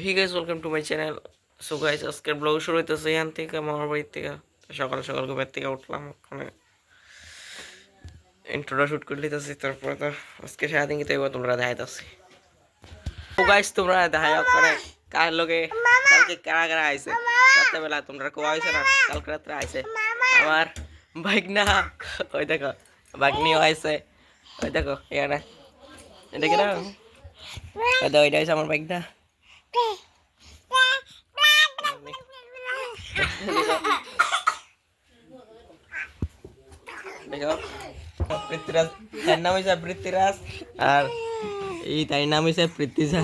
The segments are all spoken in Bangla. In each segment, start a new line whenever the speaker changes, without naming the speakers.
Hey guys, welcome to my channel. So guys, আজকের ব্লগ শুরু হইতেছে এখান থেকে, মামার বাড়ি থেকে। সকাল সকাল ঘুমের থেকে উঠলাম, ওখানে ইন্ট্রোটা শুট করে নিতেছি। তারপরে তো আজকে সারাদিন কি তো তোমরা দেখাইতেছি। তো গাইস, তোমরা দেখাই করে কার লগে কালকে কারা কারা আইছে। রাত্রেবেলা তোমরা কোয়া হয়েছে না, কালকে রাত্রে আইছে আমার বাইক না। ওই দেখো বাগনিও আইছে, ওই দেখো এখানে এটা কি না, ওইটা হয়েছে আমার বাইক না। দেখো পৃথ্বীরাজ, তার নাম হয়েছে পৃথ্বীরাজ, আর এই তার নাম হয়েছে পৃথ্বীজা।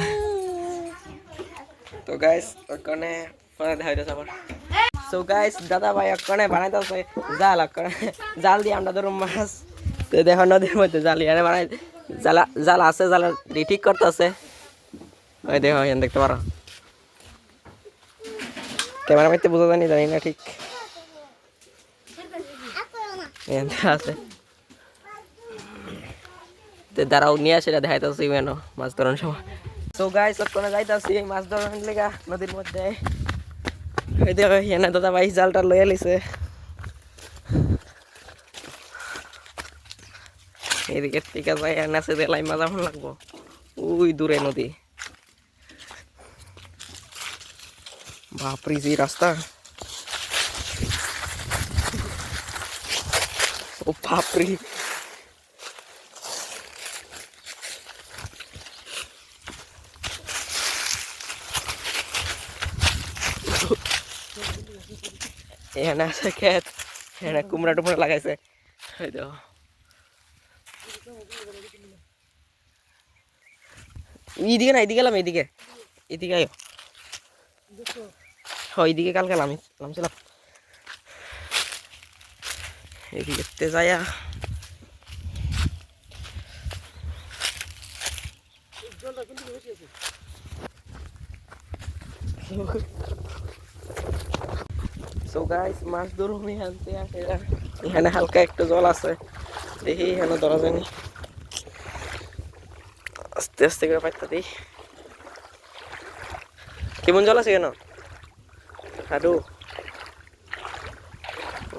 তো গাইস ওখানে ফোনে দেখা হইতেছে আবার। সো গাইস, দাদা ভাই ওখানে বানাইতেছে জাল, ওখানে জাল দিয়ে আমরা ধরুন মাছ। তো দেখো নদীর মধ্যে জাল এখানে বানাই, জালা জাল আছে, জাল ঠিক করতেছে। ওই দেখো এখানে দেখতে পারো, ক্যামেরা মাইতে বোঝা জানি জানি না ঠিক আছে। দাঁড়াও নিয়ে আসে দেখাইতেছি কেন মাছ ধরার সময়। তো গাইস ওখানে যাইতেছি মাছ ধরার লেগা নদীর মধ্যে। ওই দেখো এখানে দাদা ভাই জালটা লইয়া লিছে। এদিকে ঠিক আছে, নাচে দেলাই মাজা মন লাগবো। ওই দূরে নদী, বাপরি যে রাস্তা, ও বাপরি। এখানে আছে ক্ষেত, এখানে কুমড়া টুমড়া লাগাইছে। ওই দেখো এইদিকে না, এইদিকে এলাম, এইদিকে এইদিকে আয়ো। ওইদিকে কালকে নামছিলাম, এদিকে যাইয়া সো গাইস মাছ ধরুন আনতে আসে। এখানে হালকা একটু জল আছে, দেখি এখানে ধরা যায়নি, আস্তে আস্তে করে পাইতে দিই। কেমন জল আছে কেন হাডু?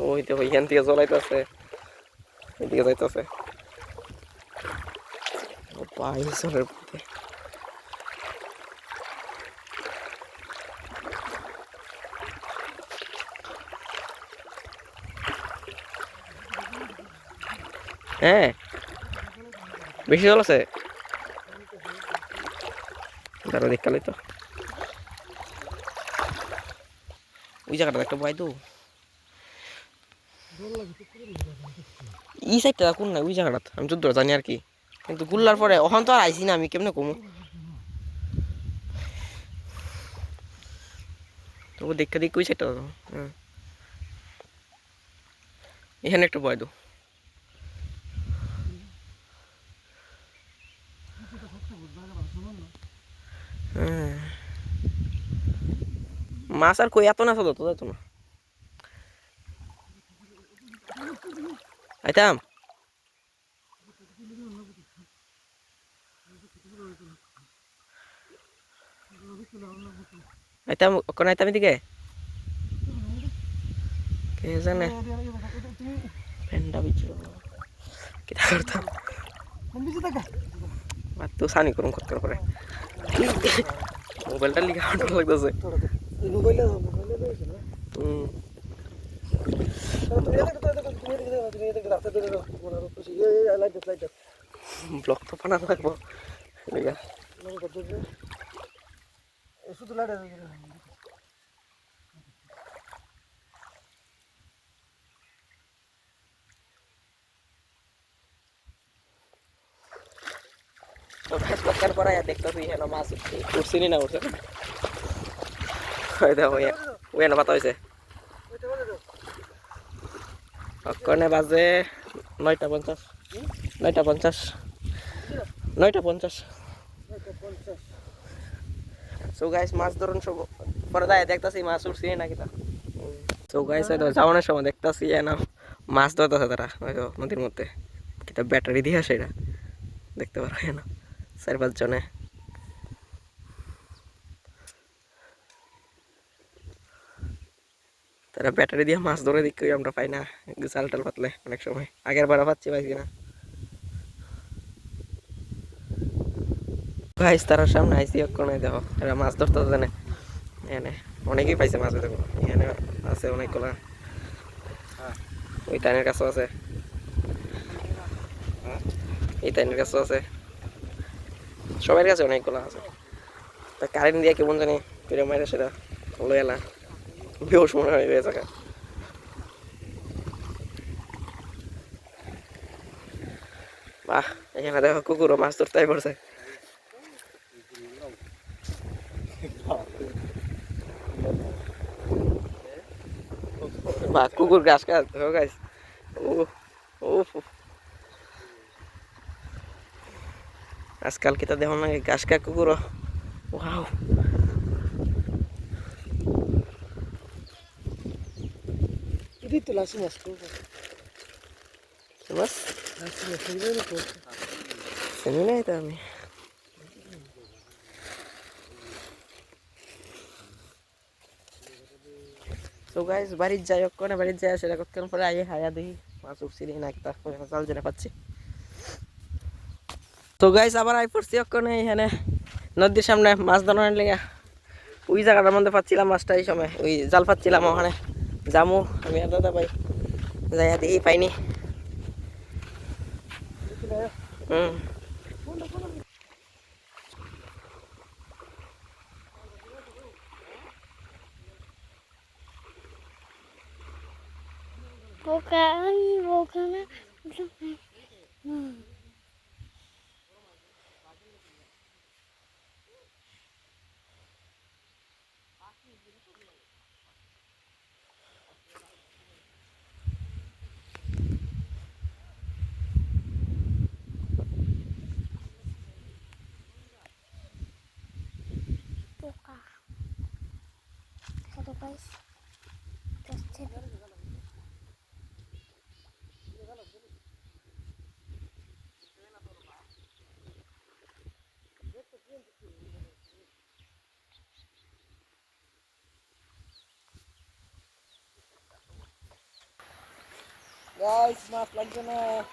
ওই দেখো এখান থেকে জল আইতেছে, এদিকে যাইতেছে। পাই জলের মধ্যে হ্যাঁ বেশি জল আছে, দাঁড়া দেখতে তো। ওই জায়গাটা একটা বয় তো, এই সাইডটা কোন না, ওই জায়গাটা আমি যুদ্ধ জানি আর কি, কিন্তু গুল্লার পরে ওখান তো আর আইসি না, আমি কেমনে কমু তবু দেখতে দেখি ওই সাইডটা। হ্যাঁ এখানে একটা বয় তো। হ্যাঁ মাছ আর কই এত না তো যেত না, আইতাম আইতাম ওখানে, আইতাম এদিকে কে জানে ফ্যানটা বিছিল কিটা করতাম তো সানি করুন কত করে মোবাইলটা লিখা ভালো লাগতেছে। ব্লক তো বানানো লাগবো শুধু পরে দেখতেছি হেন মাছ উঠছিনি না উঠছে ওই না পাতা হয়েছে। অক্ষণে বাজে 9:50, 9:50, 9:50। সো গাইস মাছ ধরুন সব পরে দায় দেখতেছি মাছ উঠছি না কিনা। সো গাইস হয়তো যাওয়ানোর সময় দেখতেছি না মাছ ধরতেছে তারা হয়তো নদীর মধ্যে, কিতা ব্যাটারি দিয়ে আসে এটা দেখতে পারো না 4-5 জনে। তারা ব্যাটারি দিয়ে মাছ ধরে দিক করি আমরা পাই না জাল টাল পাতলে অনেক সময় আগের বার পাচ্ছি পাইছি না গাইস তার সামনে আইসি কোনে দেখো এরা মাছ ধরতে জানে এখানে অনেকেই পাইছে মাছ দেখো এখানে আছে অনেকগুলা ওই টাইনের কাছেও আছে এই টাইনের কাছেও আছে সবার কাছে অনেকগুলা আছে তা কারেন্ট দিয়ে কেমন জানি ফিরে মাইরে সেটা লয়ে না বেশ মনে হয় হয়ে থাকা বাহ এখানে দেখো কুকুরও মাছ ধরতে পড়ছে বাহ কুকুর ঘাস খাস দেখো গাইস ও ও আজকাল কি তা দেখো না ঘাস খা কুকুরও wow
Dito lang sinas ko.
Mas sini na ito আমি So guys বাড়ির যাই হোক কোনে বাড়ির যাই সেটা কতক্ষণ পরে আই হায়া দেখি মাছ উঠছিলি না একটা জাল জেনে পাচ্ছি তো গাইস আবার আই পড়ছি ওখানে এখানে নদীর সামনে মাছ ধরার লেগে ওই জায়গাটার মধ্যে পাচ্ছিলাম মাছটা এই সময় ওই জাল পাচ্ছিলাম ওখানে জামু আমি আর দাদা ভাই যাইয়া দেখি পাইনি
boca na boca. Hello guys. Just
Guys, maaf lagi na.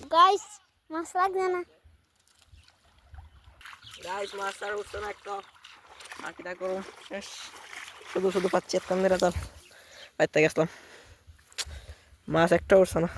guys, mas লাগবে না
গাইস মাছ আর উঠছে না একটা বাকিটা করুন শেষ শুধু শুধু পাচ্ছি এতক্ষণ ধরে চাল বাইতে গেছিলাম মাছ একটা উঠছে না